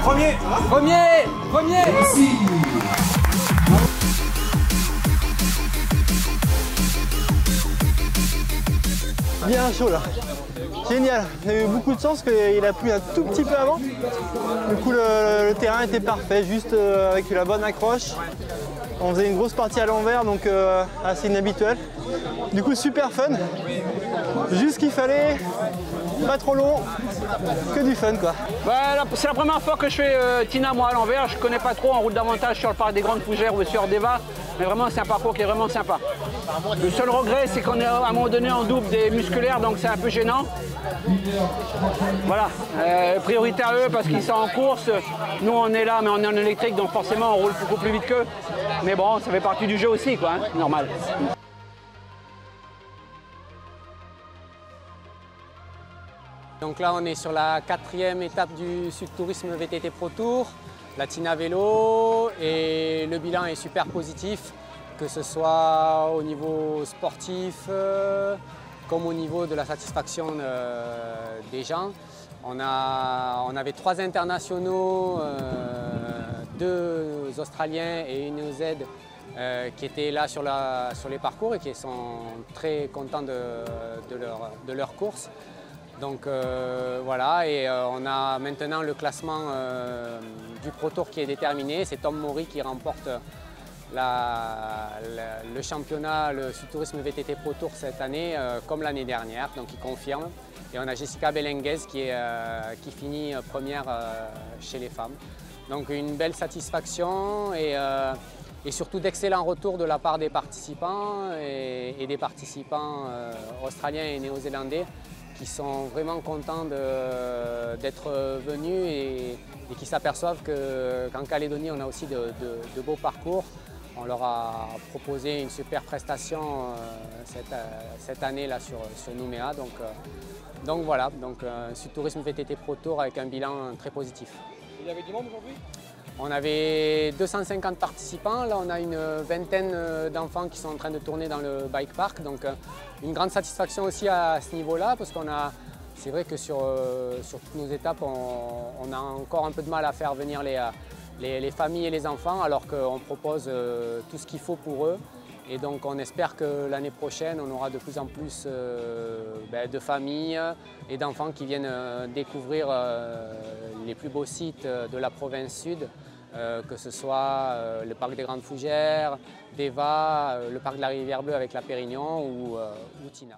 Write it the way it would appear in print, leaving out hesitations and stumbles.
Premier. Merci. Bien chaud là. Génial. On a eu beaucoup de chance qu'il a plu un tout petit peu avant. Du coup le terrain était parfait, juste avec la bonne accroche. On faisait une grosse partie à l'envers, donc assez inhabituel. Du coup super fun. Juste ce qu'il fallait, pas trop long, que du fun quoi. Bah, c'est la première fois que je fais Tina moi à l'envers. Je connais pas trop, en route d'avantage sur le parc des Grandes Fougères ou sur Deva. Mais vraiment c'est un parcours qui est vraiment sympa. Le seul regret c'est qu'on est à un moment donné en double des musculaires, donc c'est un peu gênant. Voilà, priorité à eux parce qu'ils sont en course. Nous on est là mais on est en électrique, donc forcément on roule beaucoup plus vite qu'eux. Mais bon, ça fait partie du jeu aussi quoi, hein, normal. Donc là, on est sur la 4e étape du Sud Tourisme VTT Pro Tour, la Tina Vélo, et le bilan est super positif, que ce soit au niveau sportif comme au niveau de la satisfaction des gens. On avait 3 internationaux, 2 Australiens et une Z qui étaient là sur les parcours et qui sont très contents de leur course. Donc voilà, et on a maintenant le classement du Pro Tour qui est déterminé. C'est Tom Maury qui remporte le championnat, le Sud Tourisme VTT Pro Tour cette année, comme l'année dernière, donc il confirme. Et on a Jessica Belenguez qui finit première chez les femmes. Donc une belle satisfaction et surtout d'excellents retours de la part des participants et des participants australiens et néo-zélandais, qui sont vraiment contents d'être venus et qui s'aperçoivent qu'en Calédonie, on a aussi de beaux parcours. On leur a proposé une super prestation cette année là, sur Nouméa. Donc voilà, Sud Tourisme VTT Pro Tour avec un bilan très positif. Il y avait du monde aujourd'hui? On avait 250 participants, là on a une vingtaine d'enfants qui sont en train de tourner dans le bike park, donc une grande satisfaction aussi à ce niveau-là, parce c'est vrai que sur toutes nos étapes, on a encore un peu de mal à faire venir les familles et les enfants, alors qu'on propose tout ce qu'il faut pour eux. Et donc on espère que l'année prochaine, on aura de plus en plus de familles et d'enfants qui viennent découvrir les plus beaux sites de la province sud, que ce soit le parc des Grandes Fougères, Deva, le parc de la Rivière Bleue avec la Pérignon ou Tina.